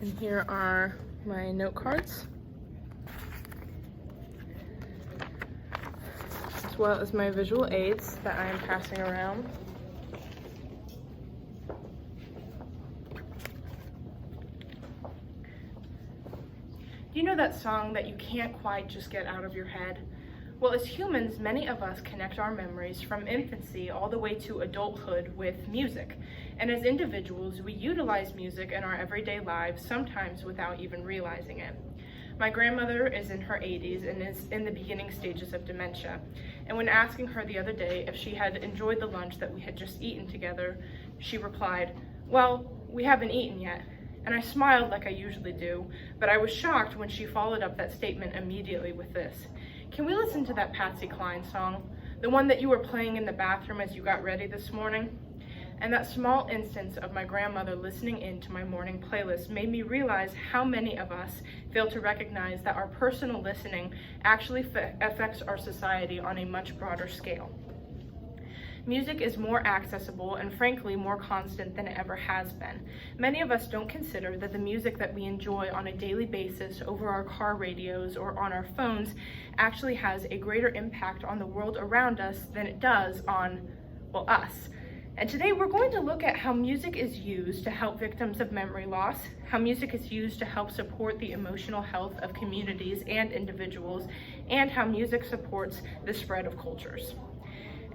And here are my note cards, as well as my visual aids that I am passing around. Do you know that song that you can't quite just get out of your head? Well, as humans, many of us connect our memories from infancy all the way to adulthood with music. And as individuals, we utilize music in our everyday lives, sometimes without even realizing it. My grandmother is in her 80s and is in the beginning stages of dementia. And when asking her the other day if she had enjoyed the lunch that we had just eaten together, she replied, "Well, we haven't eaten yet." And I smiled like I usually do, but I was shocked when she followed up that statement immediately with this. "Can we listen to that Patsy Cline song? The one that you were playing in the bathroom as you got ready this morning?" And that small instance of my grandmother listening in to my morning playlist made me realize how many of us fail to recognize that our personal listening actually affects our society on a much broader scale. Music is more accessible and frankly more constant than it ever has been. Many of us don't consider that the music that we enjoy on a daily basis over our car radios or on our phones actually has a greater impact on the world around us than it does on, well, us. And today we're going to look at how music is used to help victims of memory loss, how music is used to help support the emotional health of communities and individuals, and how music supports the spread of cultures.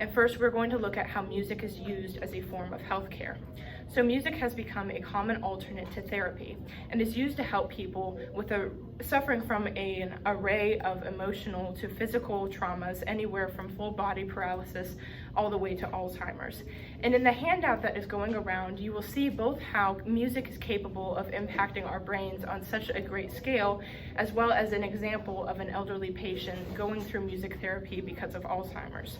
And first, we're going to look at how music is used as a form of healthcare. So music has become a common alternate to therapy and is used to help people suffering from an array of emotional to physical traumas, anywhere from full body paralysis all the way to Alzheimer's. And in the handout that is going around, you will see both how music is capable of impacting our brains on such a great scale, as well as an example of an elderly patient going through music therapy because of Alzheimer's.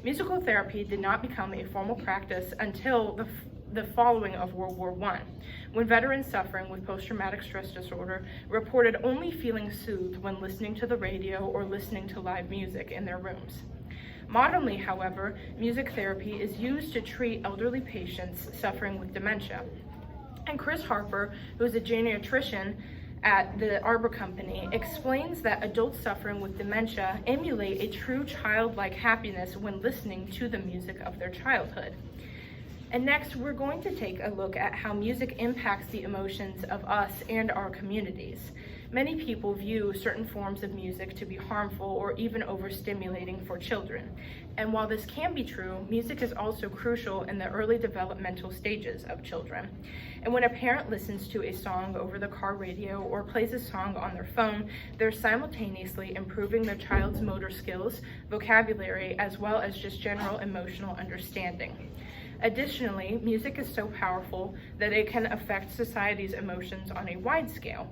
Musical therapy did not become a formal practice until the following of World War I, when veterans suffering with post-traumatic stress disorder reported only feeling soothed when listening to the radio or listening to live music in their rooms. Modernly, however, music therapy is used to treat elderly patients suffering with dementia. And Chris Harper, who is a geriatrician at the Arbor Company, explains that adults suffering with dementia emulate a true childlike happiness when listening to the music of their childhood. And next, we're going to take a look at how music impacts the emotions of us and our communities. Many people view certain forms of music to be harmful or even overstimulating for children. And while this can be true, music is also crucial in the early developmental stages of children. And when a parent listens to a song over the car radio or plays a song on their phone, they're simultaneously improving their child's motor skills, vocabulary, as well as just general emotional understanding. Additionally, music is so powerful that it can affect society's emotions on a wide scale.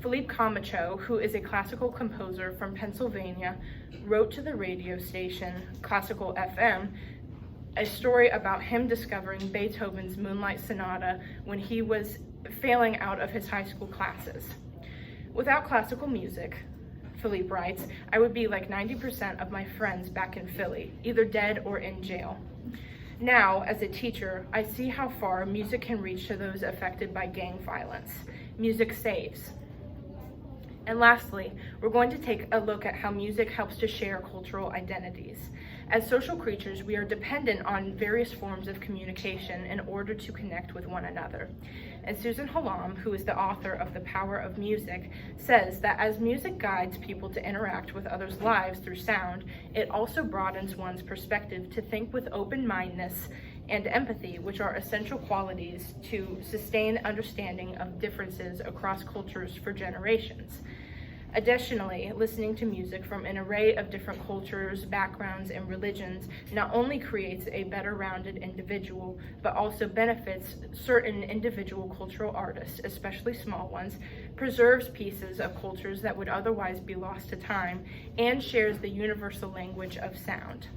Philippe Camacho, who is a classical composer from Pennsylvania, wrote to the radio station Classical FM a story about him discovering Beethoven's Moonlight Sonata when he was failing out of his high school classes. "Without classical music," Philippe writes, "I would be like 90% of my friends back in Philly, either dead or in jail. Now, as a teacher, I see how far music can reach to those affected by gang violence. Music saves." And lastly, we're going to take a look at how music helps to share cultural identities. As social creatures, we are dependent on various forms of communication in order to connect with one another. And Susan Hallam, who is the author of The Power of Music, says that as music guides people to interact with others' lives through sound, it also broadens one's perspective to think with open-mindedness and empathy, which are essential qualities to sustain understanding of differences across cultures for generations. Additionally, listening to music from an array of different cultures, backgrounds, and religions not only creates a better rounded individual, but also benefits certain individual cultural artists, especially small ones, preserves pieces of cultures that would otherwise be lost to time, and shares the universal language of sound.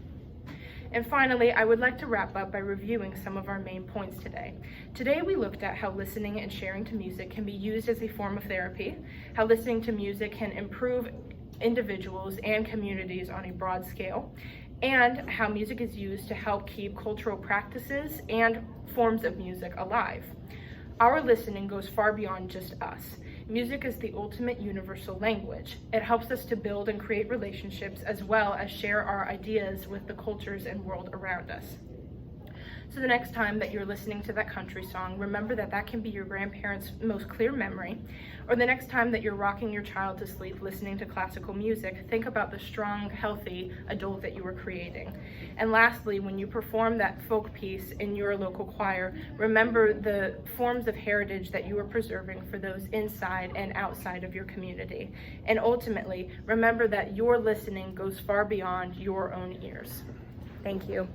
And finally, I would like to wrap up by reviewing some of our main points today. Today, we looked at how listening and sharing to music can be used as a form of therapy, how listening to music can improve individuals and communities on a broad scale, and how music is used to help keep cultural practices and forms of music alive. Our listening goes far beyond just us. Music is the ultimate universal language. It helps us to build and create relationships as well as share our ideas with the cultures and world around us. So the next time that you're listening to that country song, remember that that can be your grandparents' most clear memory. Or the next time that you're rocking your child to sleep listening to classical music, think about the strong, healthy adult that you were creating. And lastly, when you perform that folk piece in your local choir, remember the forms of heritage that you are preserving for those inside and outside of your community. And ultimately, remember that your listening goes far beyond your own ears. Thank you.